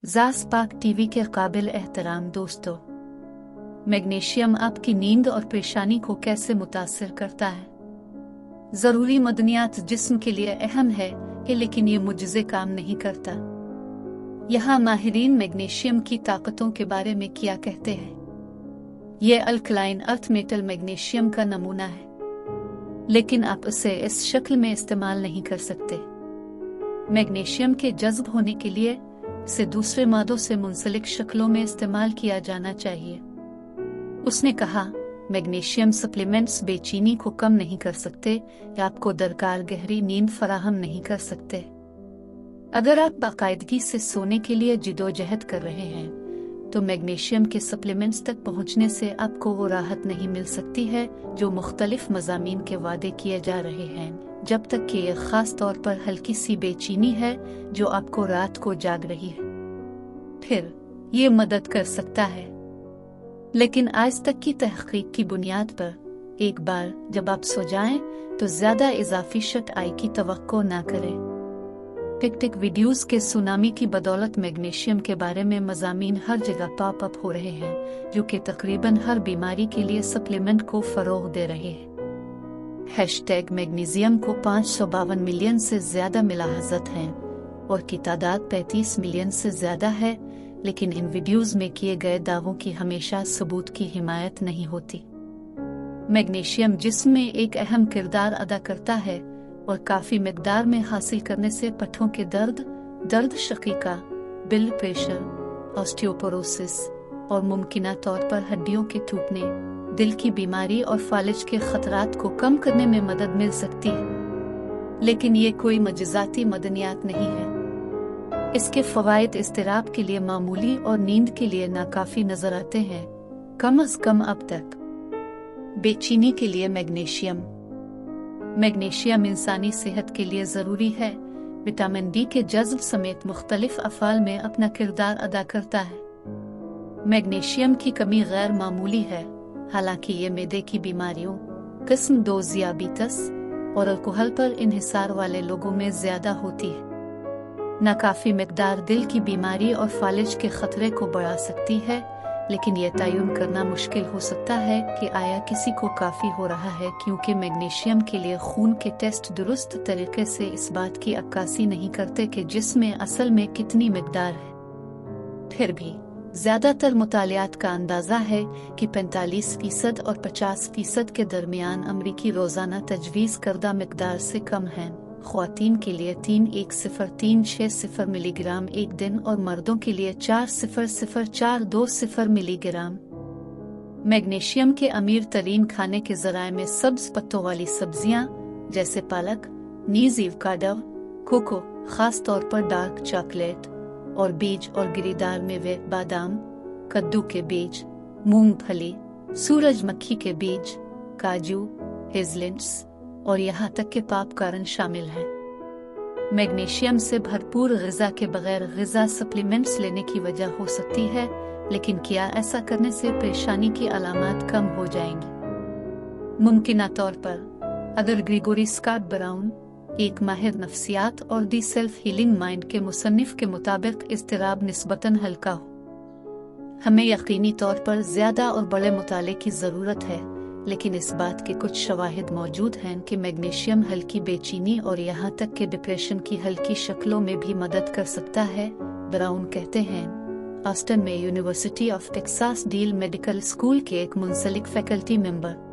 ज़ास पाक टीवी के काबिल एहतराम दोस्तों, मैग्नीशियम आपकी नींद और परेशानी को कैसे मुतासिर करता है? ज़रूरी मदनियात जिस्म के लिए अहम है कि लेकिन ये मुजज़े काम नहीं करता। यहाँ माहिरीन मैग्नीशियम की ताकतों के बारे में क्या कहते हैं। ये अल्कलाइन अर्थ मेटल मैग्नीशियम का नमूना है, लेकिन आप इसे इस शक्ल में इस्तेमाल नहीं कर सकते। मैग्नीशियम के जज्ब होने के लिए इसे दूसरे मादों से मुंसलिक शक्लों में इस्तेमाल किया जाना चाहिए। उसने कहा, मैग्नीशियम सप्लीमेंट्स बेचैनी को कम नहीं कर सकते या आपको दरकार गहरी नींद फराहम नहीं कर सकते। अगर आप बाकायदगी से सोने के लिए जिदोजहद कर रहे हैं तो मैग्नीशियम के सप्लीमेंट्स तक पहुंचने से आपको वो राहत नहीं मिल सकती है जो मुख्तलिफ मज़ामीन के वादे किए जा रहे हैं, जब तक कि यह खास तौर पर हल्की सी बेचैनी है जो आपको रात को जाग रही है। फिर ये मदद कर सकता है, लेकिन आज तक की तहकीक की बुनियाद पर एक बार जब आप सो जाएं तो ज्यादा इजाफी शट आई की तवक्को ना करें। टिक वीडियोस के सुनामी की बदौलत मैग्नीशियम के बारे में मज़ामीन हर जगह पॉप अप हो रहे हैं जो कि तकरीबन हर बीमारी के लिए सप्लीमेंट को फरोग दे रहे हैं। मैग्नीशियम को 552 मिलियन से ज्यादा मिलाहज़त हैं और की तादाद 35 मिलियन से ज्यादा है, लेकिन इन वीडियोस में किए गए दावों की हमेशा सबूत की हिमायत नहीं होती। मैग्नीशियम जिस्म में एक अहम किरदार अदा करता है और काफी मिकदार में हासिल करने से पट्ठों के दर्द शकीका, ब्लड प्रेशर, ऑस्टियोपोरोसिस और मुमकिना तौर पर हड्डियों के टूटने, दिल की बीमारी और फालिज के खतरात को कम करने में मदद मिल सकती है। लेकिन ये कोई मजज़ाती मदनियात नहीं है। इसके फवायद इस्तिराब के लिए मामूली और नींद के लिए नाकाफी नजर आते हैं, कम अज कम अब तक। बेचैनी के लिए मैग्नीशियम इंसानी सेहत के लिए जरूरी है। विटामिन डी के जज्ब समेत मुख्तलिफ अफ़ाल में अपना किरदार अदा करता है। मैग्नीशियम की कमी गैर मामूली है, हालांकि ये मैदे की बीमारियों, किस्म 2 ज़ियाबीतस और अल्कोहल पर इन्हिसार वाले लोगों में ज्यादा होती है। नाकाफी मिकदार दिल की बीमारी और फालिज के खतरे को बढ़ा सकती है, लेकिन यह तयन करना मुश्किल हो सकता है कि आया किसी को काफी हो रहा है, क्योंकि मैग्नीशियम के लिए खून के टेस्ट दुरुस्त तरीके से इस बात की अक्कासी नहीं करते कि जिसमें असल में कितनी मिकदार है। फिर भी ज्यादातर मुतालियात का अंदाजा है कि 45% और 50% के दरमियान अमरीकी रोजाना तजवीज़ करदा मिकदार से कम है। ख्वातीन के लिए 31036 मिलीग्राम एक दिन और मर्दों के लिए 4000420 मिलीग्राम। मैग्नीशियम के अमीर तरीन खाने के जराए में सब्ज पत्तों वाली सब्जियां जैसे पालक, नीज, एवोकाडो, कोको, खास तौर पर डार्क चॉकलेट और बीज और गिरीदार मेवे, बादाम, कद्दू के बीज, मूंगफली, सूरजमुखी के बीज, काजू, हेज़लनट्स और यहाँ तक के पॉपकॉर्न शामिल हैं। मैग्नीशियम से भरपूर ग़िज़ा के बगैर ग़िज़ा सप्लीमेंट्स लेने की वजह हो सकती है, लेकिन क्या ऐसा करने से परेशानी की अलामात कम हो जाएंगी? मुमकिना तौर पर अगर ग्रेगोरी स्कॉट ब्राउन, एक माहिर नफ्सियात और दी सेल्फ हीलिंग माइंड के मुसन्निफ के मुताबिक इस्तिराब निस्बतन हल्का हो। हमें यकीनी तौर पर ज्यादा और बड़े मुताले की जरूरत है, लेकिन इस बात के कुछ शवाहिद मौजूद हैं कि मैग्नीशियम हल्की बेचैनी और यहाँ तक कि डिप्रेशन की हल्की शक्लों में भी मदद कर सकता है। ब्राउन कहते हैं, ऑस्टन में university of Texas deal medical school के एक मुंसलिक फैकल्टी मेंबर,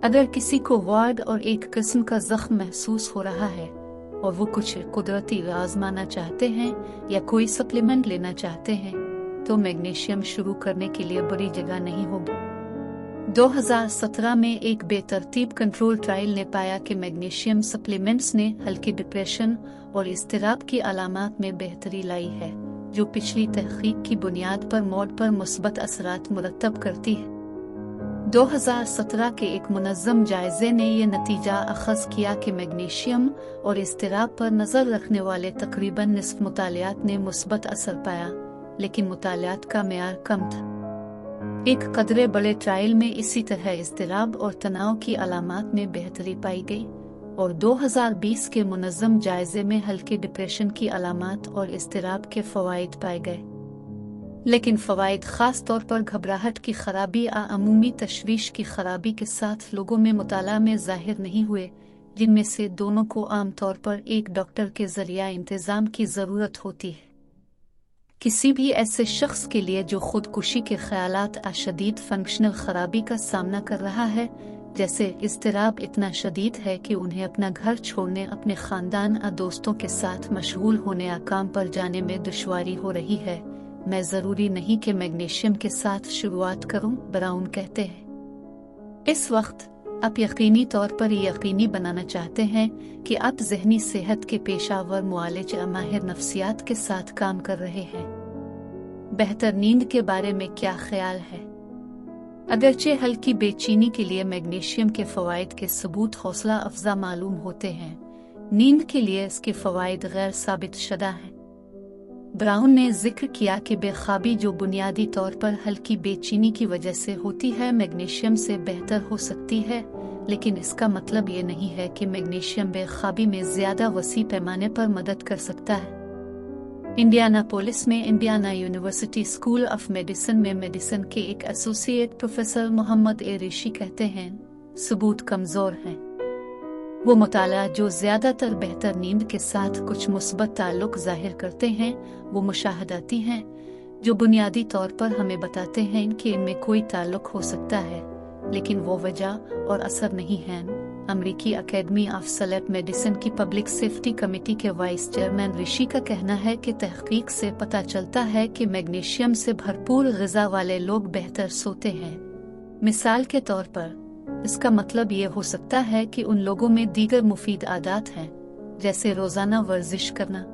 अगर किसी को वार्ड और एक किस्म का जख्म महसूस हो रहा है और वो कुछ कुदरती आजमाना चाहते हैं या कोई सप्लीमेंट लेना चाहते हैं, तो मैग्नीशियम शुरू करने के लिए बड़ी जगह नहीं होगी। 2017 में एक बेतरतीब कंट्रोल ट्रायल ने पाया कि मैग्नीशियम सप्लीमेंट्स ने हल्की डिप्रेशन और इज़्तिराब की अलामात में बेहतरी लाई है, जो पिछली तहकीक की बुनियाद पर मौत पर मुस्बत असरात मुरतब करती है। 2017 के एक मुनज़्ज़म जायजे ने यह नतीजा अखज़ किया कि मैग्नीशियम और इज़्तिराब पर नज़र रखने वाले तकरीबन निस्फ मुतालियात ने मुस्बत असर पाया, लेकिन मुतालियात का मेयार कम था। एक कदरे बड़े ट्रायल में इसी तरह इज़्तिराब और तनाव की अलामात में बेहतरी पाई गई, और 2020 के मुनज़्ज़म जायजे में हल्के डिप्रेशन की अलामात और इज़्तिराब के फ़वाइद पाए गए। लेकिन फ़वाइद ख़ास तौर पर घबराहट की खराबी या अमूमी तशवीश की खराबी के साथ लोगों में मुताला में ज़ाहिर नहीं हुए, जिनमें से दोनों को आम तौर पर एक डॉक्टर के ज़रिया इंतज़ाम की ज़रूरत होती है। किसी भी ऐसे शख्स के लिए जो खुदकुशी के ख़यालात या शदीद फंक्शनल खराबी का सामना कर रहा है, जैसे इज़्तिराब इतना शदीद है कि उन्हें अपना घर छोड़ने, अपने ख़ानदान या दोस्तों के साथ मशगूल होने या काम पर जाने में दुश्वारी हो रही है, मैं ज़रूरी नहीं कि मैग्नीशियम के साथ शुरुआत करूं, ब्राउन कहते हैं। इस वक्त आप यकीनी तौर पर यकीनी बनाना चाहते हैं कि आप ज़हनी सेहत के पेशावर मुआलिज या माहिर नफ्सियात के साथ काम कर रहे हैं। बेहतर नींद के बारे में क्या ख्याल है? अगरचे हल्की बेचैनी के लिए मैग्नीशियम के फ़वाइद के सबूत हौसला अफजा मालूम होते हैं, नींद के लिए इसके फ़वाइद गैर साबित शुदा हैं। ब्राउन ने जिक्र किया कि बेख्वाबी जो बुनियादी तौर पर हल्की बेचैनी की वजह से होती है, मैग्नीशियम से बेहतर हो सकती है, लेकिन इसका मतलब ये नहीं है कि मैग्नीशियम बेख्वाबी में ज़्यादा वसी पैमाने पर मदद कर सकता है। इंडियानापोलिस में Indiana university school of medicine में मेडिसिन के एक एसोसिएट प्रोफेसर मोहम्मद ए ऋषि कहते हैं, सबूत कमज़ोर हैं। वो मुताला जो ज़्यादातर बेहतर नींद के साथ कुछ मुस्बत ताल्लुक ज़ाहिर करते हैं, वो मुशाहदाती हैं, जो बुनियादी तौर पर हमें बताते हैं कि इनमें कोई ताल्लुक हो सकता है, लेकिन वो वजह और असर नहीं हैं। अमेरिकी अकेडमी ऑफ स्लीप मेडिसिन की पब्लिक सेफ्टी कमेटी के वाइस चेयरमैन ऋषि का कहना है कि तहकीक से पता चलता है कि मैग्नीशियम से भरपूर ग़िज़ा वाले लोग बेहतर सोते हैं। मिसाल के तौर पर इसका मतलब ये हो सकता है कि उन लोगों में दीगर मुफीद आदत हैं, जैसे रोज़ाना वर्जिश करना।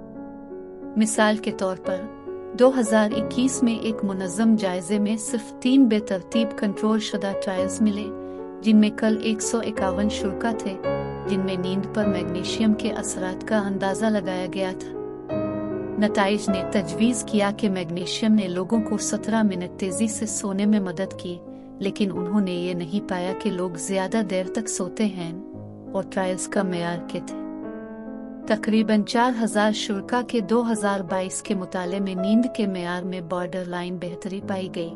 मिसाल के तौर पर 2021 में एक मुनज़्ज़म जायजे में सिर्फ 3 बेतरतीब कंट्रोल शुदा ट्रायल्स मिले, जिनमें कल 151 शुरा थे, जिनमें नींद पर मैग्नीशियम के असरात का अंदाज़ा लगाया गया था। नताइज ने तजवीज़ किया कि मैग्नीशियम ने लोगों को 17 मिनट तेज़ी से सोने में मदद की, लेकिन उन्होंने ये नहीं पाया कि लोग ज़्यादा देर तक सोते हैं, और ट्रायल्स का मेयार के थे। तकरीबन 4000 शुरा के 2022 के मुताले में नींद के मेयार में बॉर्डर लाइन बेहतरी पाई गई,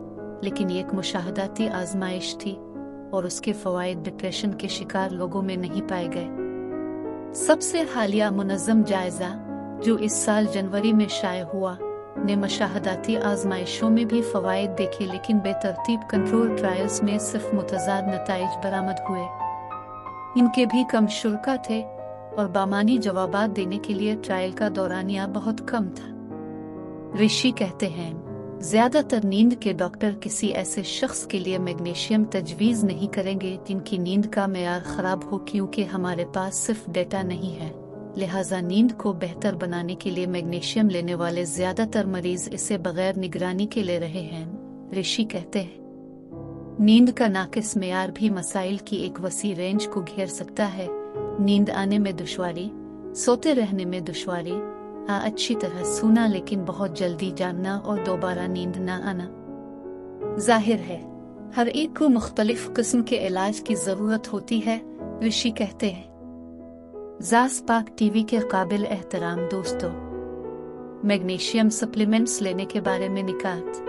लेकिन ये एक मुशाहदाती आजमाइश थी और उसके फ़वाइद डिप्रेशन के शिकार लोगों में नहीं पाए गए। सबसे हालिया मुनज़्ज़म जायजा, जो इस साल जनवरी में शाये हुआ, ने मुशाहदाती आजमाइशों में भी फ़वाइद देखे, लेकिन बेतरतीब कंट्रोल ट्रायल्स में सिर्फ मुतज़ाद नताइज बरामद हुए। इनके भी कम शुरा थे और बामानी जवाबात देने के लिए ट्रायल का दौरानिया बहुत कम था। ऋषि कहते हैं, ज़्यादातर नींद के डॉक्टर किसी ऐसे शख्स के लिए मैग्नीशियम तजवीज़ नहीं करेंगे जिनकी नींद का मेयार ख़राब हो, क्योंकि हमारे पास सिर्फ डेटा नहीं है। लिहाजा नींद को बेहतर बनाने के लिए मैग्नीशियम लेने वाले ज़्यादातर मरीज़ इसे बग़ैर निगरानी के ले रहे हैं। ऋषि कहते हैं, नींद का नाक़िस मेयार भी मसाइल की एक वसी रेंज को घेर सकता है। नींद आने में दुश्वारी, सोते रहने में दुश्वारी, अच्छी तरह सोना लेकिन बहुत जल्दी जागना और दोबारा नींद न आना। जाहिर है हर एक को मुख्तलिफ किस्म के इलाज की ज़रूरत होती है, ऋषि कहते हैं। ज़ास पाक टीवी के काबिल एहतराम दोस्तों, मैग्नीशियम सप्लीमेंट्स लेने के बारे में निकात।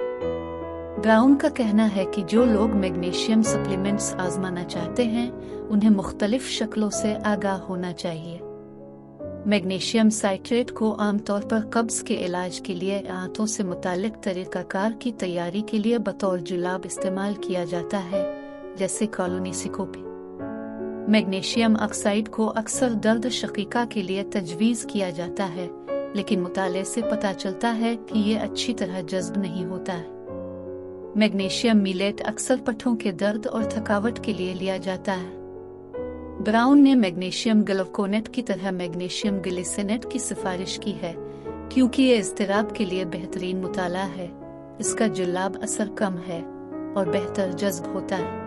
ब्राउन का कहना है कि जो लोग मैग्नीशियम सप्लीमेंट्स आजमाना चाहते हैं, उन्हें मुख्तलिफ शक्लों से आगाह होना चाहिए। मैग्नीशियम साइट्रेट को आमतौर पर कब्ज़ के इलाज के लिए आंतों से मुताल्लिक तरीक़ाकार की तैयारी के लिए बतौर जुलाब इस्तेमाल किया जाता है, जैसे कॉलोनोस्कोपी। मैग्नीशियम ऑक्साइड को अक्सर दर्द शकीका के लिए तजवीज़ किया जाता है, लेकिन मुताले से पता चलता है कि ये अच्छी तरह जज्ब नहीं होता है। मैग्नीशियम मिलेट अक्सर पट्ठों के दर्द और थकावट के लिए लिया जाता है। ब्राउन ने मैग्नीशियम ग्लूकोनेट की तरह मैग्नीशियम ग्लिसनेट की सिफारिश की है, क्योंकि ये इज़्तिराब के लिए बेहतरीन मुताला है। इसका जुलाब असर कम है और बेहतर जज्ब होता है।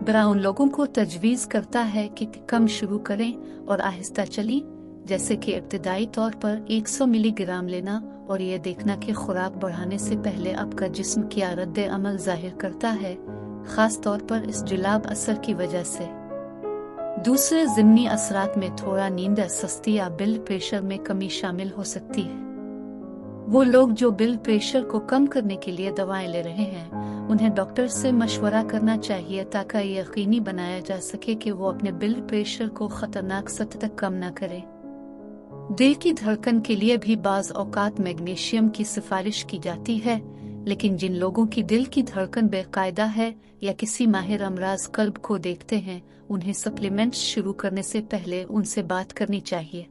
ब्राउन लोगों को तजवीज़ करता है कि कम शुरू करें और आहिस्ता चली, जैसे कि इब्तिदाई तौर पर 100 मिलीग्राम लेना और ये देखना कि खुराक बढ़ाने से पहले आपका जिस्म क्या रद्द अमल जाहिर करता है, ख़ास तौर पर इस जुलाब असर की वजह से। दूसरे ज़िमनी असरात में थोड़ा नींद, सुस्ती या ब्लड प्रेशर में कमी शामिल हो सकती है। वो लोग जो ब्लड प्रेशर को कम करने के लिए दवाएं ले रहे हैं, उन्हें डॉक्टर से मशवरा करना चाहिए ताकि ये यकीनी बनाया जा सके कि वो अपने ब्लड प्रेशर को खतरनाक सतह तक कम न करें। दिल की धड़कन के लिए भी बाज़ औक़ात मैग्नीशियम की सिफारिश की जाती है, लेकिन जिन लोगों की दिल की धड़कन बेकायदा है या किसी माहिर अमराज कल्ब को देखते हैं, उन्हें सप्लीमेंट्स शुरू करने से पहले उनसे बात करनी चाहिए।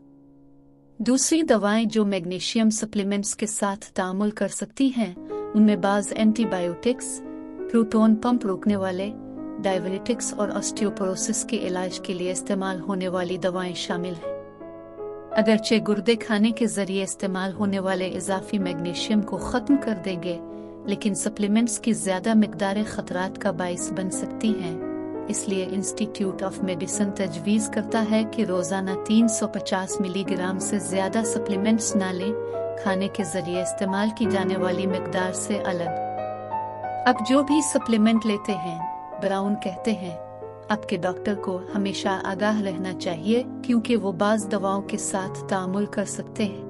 दूसरी दवाएं जो मैग्नीशियम सप्लीमेंट्स के साथ तामुल कर सकती हैं, उनमें बाज़ एंटीबायोटिक्स, प्रोटॉन पंप रोकने वाले, डायबिटिक्स और ऑस्टियोपोरोसिस के इलाज के लिए इस्तेमाल होने वाली दवाएं शामिल हैं। अगरचे गुर्दे खाने के जरिए इस्तेमाल होने वाले इजाफी मैग्नीशियम को ख़त्म कर देंगे, लेकिन सप्लीमेंट्स की ज़्यादा मिकदारें खतरात का बाइस बन सकती हैं। इसलिए इंस्टीट्यूट ऑफ मेडिसिन तजवीज़ करता है कि रोज़ाना 350 मिलीग्राम से ज़्यादा सप्लीमेंट्स ना लें, खाने के जरिए इस्तेमाल की जाने वाली मिकदार से अलग। अब जो भी सप्लीमेंट लेते हैं, ब्राउन कहते हैं, आपके डॉक्टर को हमेशा आगाह रहना चाहिए क्योंकि वो बाज़ दवाओं के साथ तामुल कर सकते हैं।